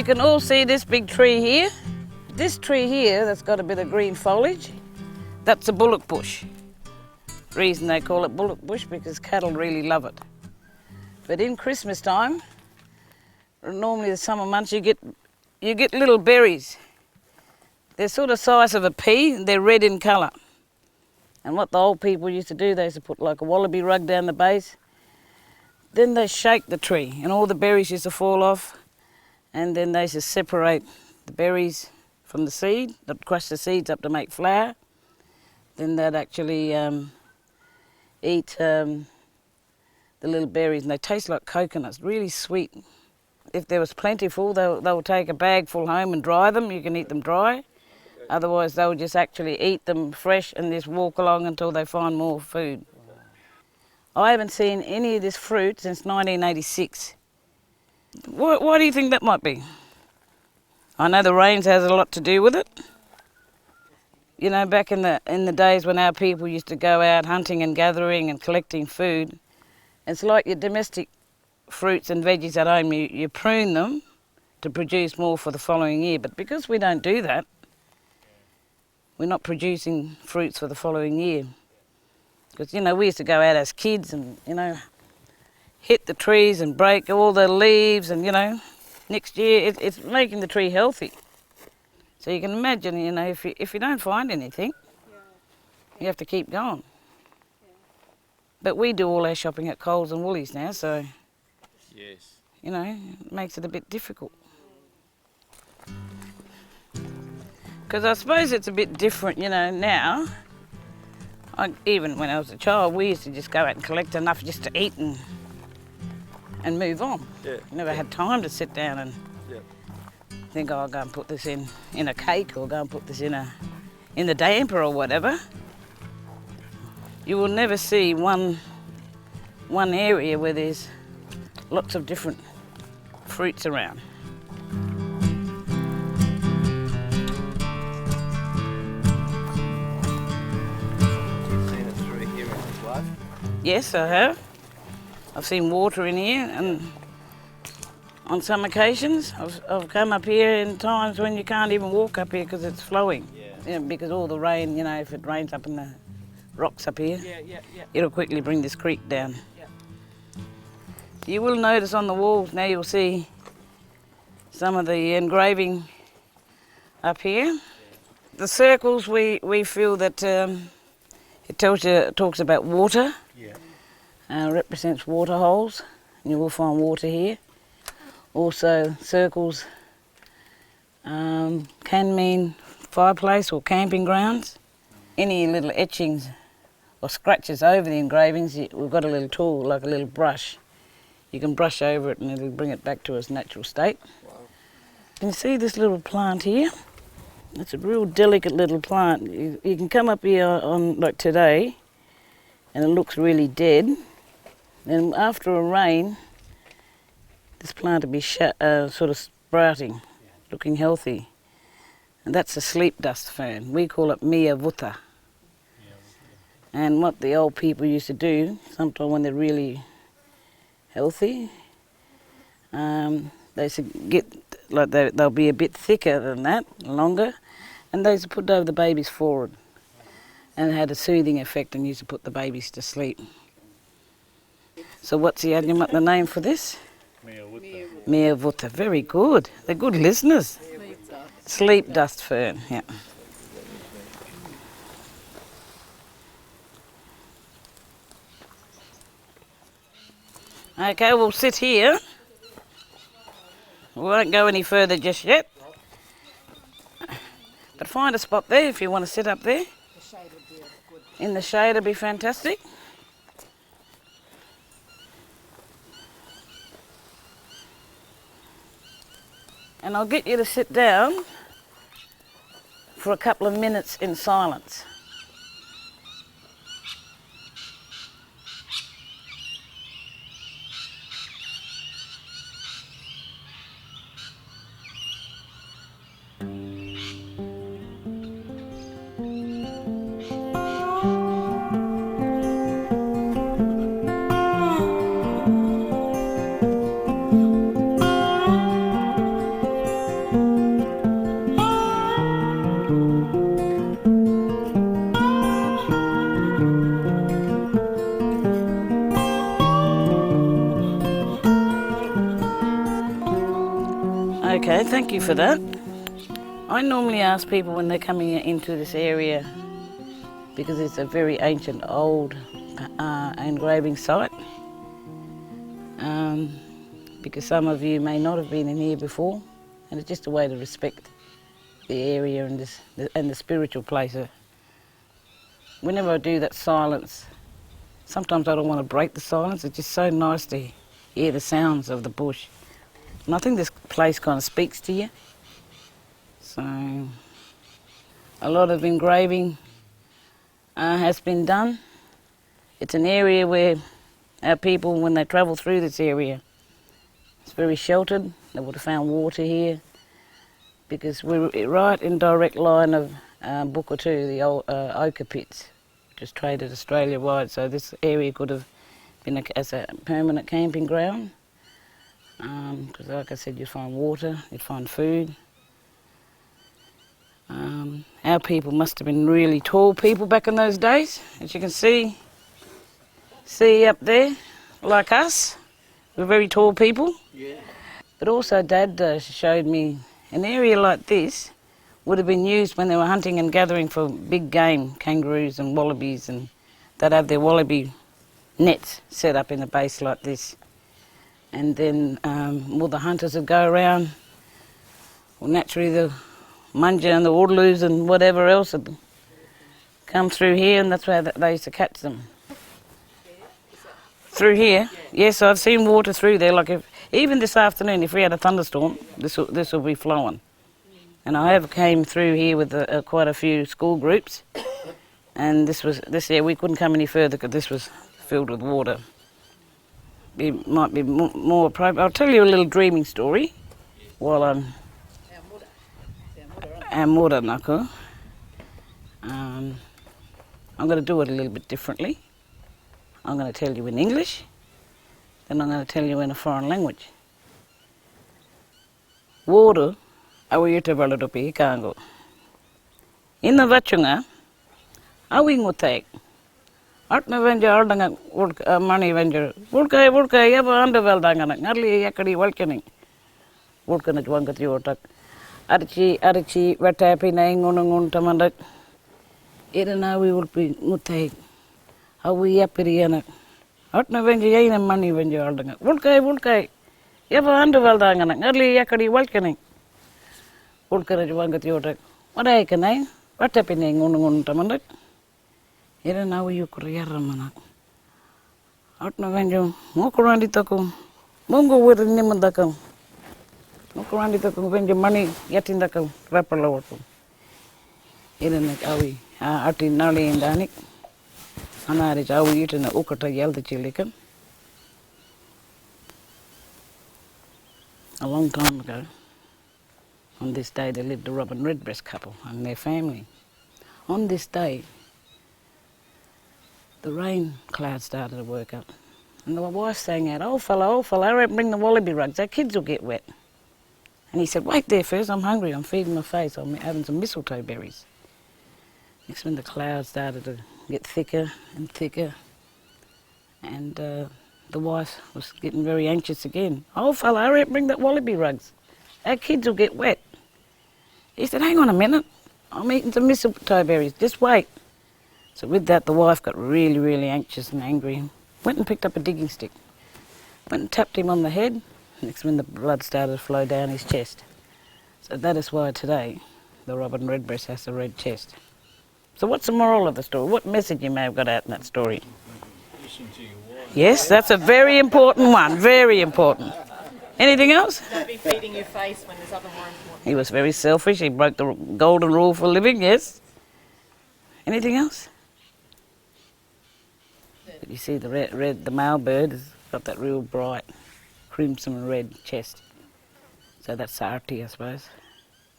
You can all see this big tree here. This tree here that's got a bit of green foliage, that's a bullock bush. Reason they call it bullock bush because cattle really love it. But in Christmas time, normally the summer months, you get little berries. They're sort of size of a pea and they're red in colour. And what the old people used to do, they used to put like a wallaby rug down the base. Then they shake the tree and all the berries used to fall off. And then they used to separate the berries from the seed. They'd crush the seeds up to make flour. Then they'd actually eat the little berries, and they taste like coconuts, really sweet. If there was plentiful, they'll take a bag full home and dry them. You can eat them dry. Otherwise, they'll just actually eat them fresh and just walk along until they find more food. I haven't seen any of this fruit since 1986. Why do you think that might be? I know the rains has a lot to do with it. You know, back in the days when our people used to go out hunting and gathering and collecting food, it's like your domestic fruits and veggies at home. You prune them to produce more for the following year. But because we don't do that, we're not producing fruits for the following year. Because, you know, we used to go out as kids and, you know, hit the trees and break all the leaves and, you know, next year it's making the tree healthy. So you can imagine, you know, if you don't find anything, you have to keep going. But we do all our shopping at Coles and Woolies now, so, yes, you know, it makes it a bit difficult. Because I suppose it's a bit different, you know, now. Even when I was a child, we used to just go out and collect enough just to eat and move on. Yeah. Never had time to sit down and think, oh, I'll go and put this in a cake or go and put this in the damper or whatever. You will never see one area where there's lots of different fruits around. Seen it through here in this life? Yes, I have. I've seen water in here, and on some occasions I've come up here in times when you can't even walk up here because it's flowing. You know, because all the rain, you know, if it rains up in the rocks up here, it'll quickly bring this creek down. You will notice on the walls now, you'll see some of the engraving up here. The circles, we feel that it talks about water. Represents water holes, and you will find water here. Also, circles can mean fireplace or camping grounds. Any little etchings or scratches over the engravings, we've got a little tool, like a little brush. You can brush over it and it'll bring it back to its natural state. Wow. Can you see this little plant here? It's a real delicate little plant. You can come up here on like today and it looks really dead. And after a rain, this plant will be sort of sprouting, looking healthy. And that's a sleep dust fern. We call it Mia Vuta. And what the old people used to do, sometimes when they're really healthy, they used to get, like they'll be a bit thicker than that, longer, and they used to put over the babies forward. And it had a soothing effect and used to put the babies to sleep. So what's the name for this? Mia Vuta. Very good. They're good listeners. Sleep dust fern, yeah. Okay, we'll sit here. We won't go any further just yet. But find a spot there if you want to sit up there. In the shade would be fantastic. And I'll get you to sit down for a couple of minutes in silence. Okay, thank you for that. I normally ask people when they're coming into this area, because it's a very ancient, old engraving site, because some of you may not have been in here before, and it's just a way to respect the area and the spiritual place. Whenever I do that silence, sometimes I don't want to break the silence. It's just so nice to hear the sounds of the bush. And I think this place kind of speaks to you. So a lot of engraving has been done. It's an area where our people, when they travel through this area, it's very sheltered. They would have found water here because we're right in direct line of Bukatu, the old ochre pits, just traded Australia-wide. So this area could have been as a permanent camping ground because, like I said, you'd find water, you'd find food. Our people must have been really tall people back in those days, as you can see up there, like us. We're very tall people. Yeah. But also Dad showed me an area like this would have been used when they were hunting and gathering for big game, kangaroos and wallabies, and they'd have their wallaby nets set up in the base like this. And then all the hunters would go around. Well, naturally the munja and the orloos and whatever else would come through here, and that's where they used to catch them. Through here? Yes, I've seen water through there. Like even this afternoon, if we had a thunderstorm, this will be flowing. And I have came through here with quite a few school groups, and this year we couldn't come any further because this was filled with water. It might be more appropriate. I'll tell you a little dreaming story while I'm Amora Nako. I'm going to do it a little bit differently. I'm going to tell you in English, then I'm going to tell you in a foreign language. Water, awiyete valadopi kango. Inna vachunga, awingutek. Artna venja ardanga money venja. Vulkai yaba underveldangana. Ngarli yakari walkening. Vulkana jwangat yotak. Archi vatapi na ingunungun tamandak. Irana we will be mutek. Awi yapiriana. Artna venja yaina money venja ardanga. Vulkai. Yaba underveldangana. Ngarli yakari walkening. Vulkana jwangat yotak. Waday kanay. Vatapi na ingunungun tamandak. Ira na we yukuriara manak. Artna venja mokurandi takum. Mungo wiri nimandakam. Mokurandi takum venja money yatindakam. Rapalawatum. Ira nak awi. Arti nali indanik. Anarich awi itana ukata yalda chilikan. A long time ago, on this day there lived a robin redbreast couple and their family. On this day, the rain clouds started to work up. And the wife sang out, old fella, I won't bring the wallaby rugs, our kids will get wet. And he said, wait there first, I'm hungry, I'm feeding my face, I'm having some mistletoe berries. Next when the clouds started to get thicker and thicker, and the wife was getting very anxious again. Old fella, I won't bring that wallaby rugs, our kids will get wet. He said, hang on a minute, I'm eating some mistletoe berries, just wait. So with that, the wife got really, really anxious and angry. Went and picked up a digging stick. Went and tapped him on the head. Next when the blood started to flow down his chest. So that is why today the robin redbreast has a red chest. So what's the moral of the story? What message you may have got out in that story? Listen to your wife. Yes, that's a very important one. Very important. Anything else? Don't be feeding your face when there's other more important. He was very selfish. He broke the golden rule for living, yes. Anything else? But you see the male bird has got that real bright crimson and red chest. So that's Sarti, I suppose.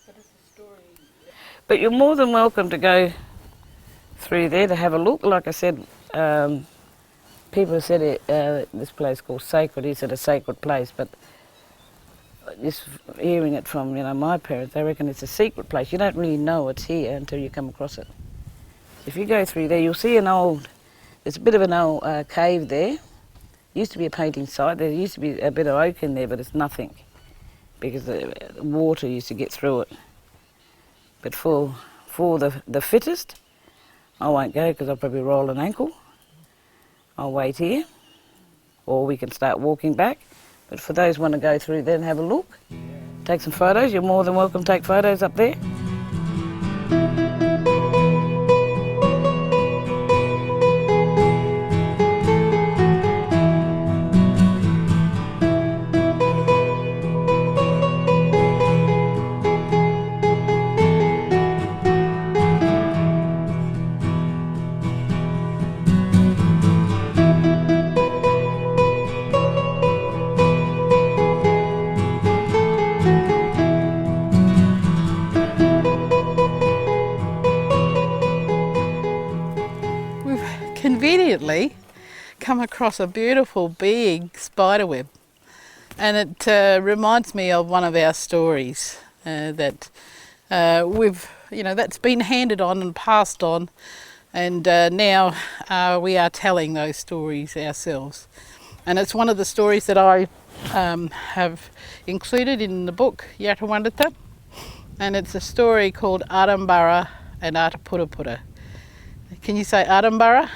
But it's a story. But you're more than welcome to go through there to have a look. Like I said, people said this place called sacred. Is it a sacred place? But just hearing it from my parents, they reckon it's a secret place. You don't really know it's here until you come across it. If you go through there, you'll see there's a bit of an old cave there. Used to be a painting site. There used to be a bit of oak in there, but it's nothing. because the water used to get through it. But for the fittest, I won't go because I'll probably roll an ankle. I'll wait here, or we can start walking back. But for those who want to go through there and have a look, take some photos, you're more than welcome to take photos up there. Conveniently come across a beautiful big spider web, and it reminds me of one of our stories that that's been handed on and passed on, and now we are telling those stories ourselves. And it's one of the stories that I have included in the book Yatawandata, and it's a story called Arambara and Ataputaputta. Can you say Arambara?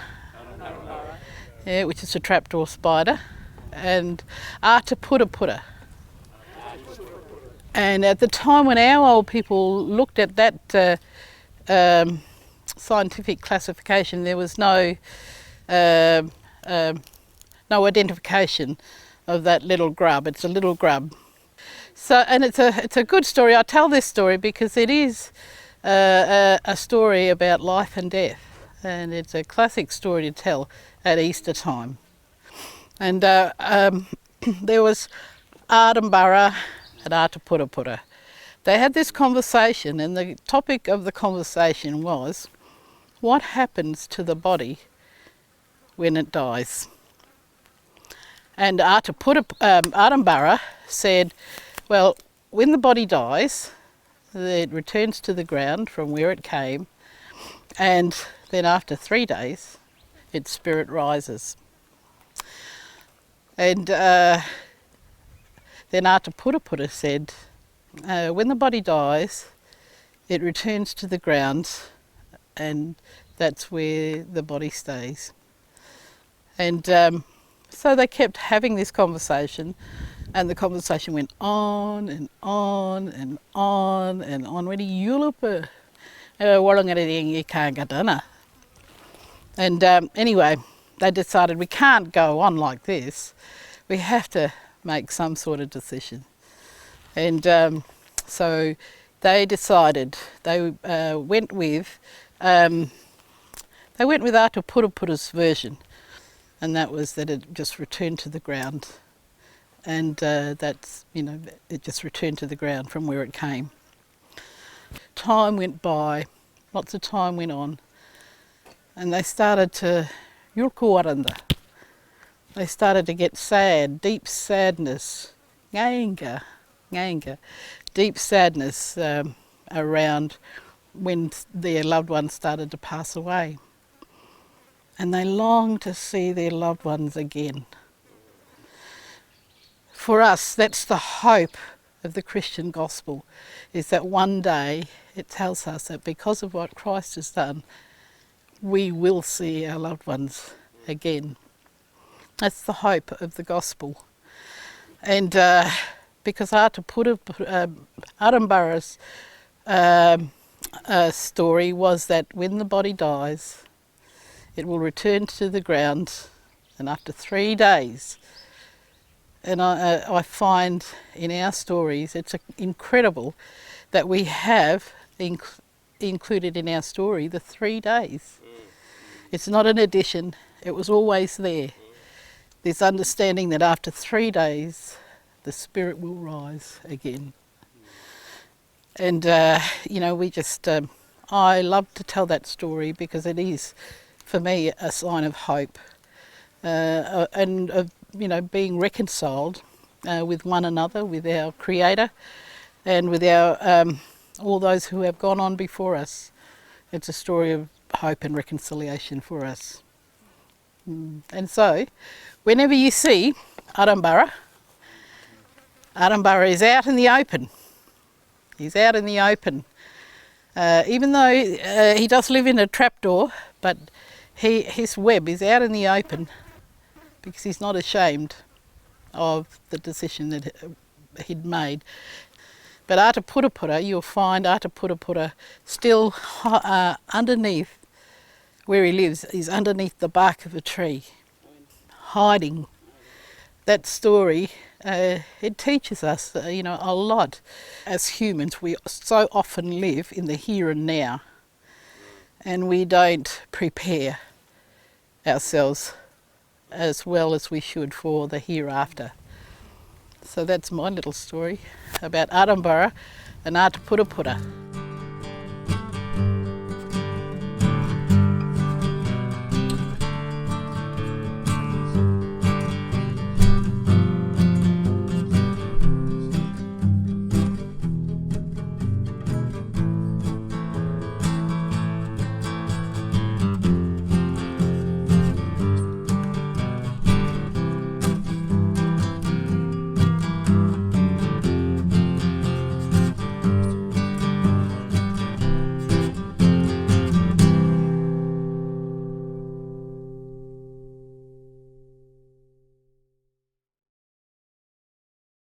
Yeah, which is a trapdoor spider, and Ataputaputta. And at the time when our old people looked at that scientific classification, there was no identification of that little grub. It's a little grub. So, and it's a good story. I tell this story because it is a story about life and death, and it's a classic story to tell at Easter time. And there was Arambara and Ataputaputta. They had this conversation, and the topic of the conversation was, what happens to the when it dies? And Arambara said, well, when the body dies, it returns to the ground from where it came, and then after 3 days, its spirit rises. And then Ataputaputta said, when the body dies, it returns to the ground, and that's where the body stays. And so they kept having this conversation, and the conversation went on and on and on and on. When yulupa warangaringi. And anyway, they decided we can't go on like this. We have to make some sort of decision. And so they decided they went with Ataputaputta's version, and that was that it just returned to the ground, and it just returned to the ground from where it came. Time went by, lots of time went on, and they started to yurkuwaranda. They started to get sad, deep sadness, nganga, deep sadness around when their loved ones started to pass away. And they longed to see their loved ones again. For us, that's the hope of the Christian gospel, is that one day it tells us that because of what Christ has done, we will see our loved ones again. That's the hope of the gospel. And because Arambara's story was that when the body dies, it will return to the ground, and after 3 days, and I find in our stories, it's incredible that we have included in our story the 3 days. It's not an addition, it was always there. This understanding that after 3 days, the spirit will rise again. And, I love to tell that story because it is, for me, a sign of hope and of, being reconciled with one another, with our Creator, and with our all those who have gone on before us. It's a story of hope and reconciliation for us. And so, whenever you see Arambara, Arambara is out in the open. He's out in the open. Even though he does live in a trapdoor, but his web is out in the open because he's not ashamed of the decision that he'd made. But Ataputapura, you'll find Ataputapura still underneath where he lives. He's underneath the bark of a tree, hiding. That story, it teaches us, a lot. As humans, we so often live in the here and now, and we don't prepare ourselves as well as we should for the hereafter. So that's my little story about Arambara and Ataputapura.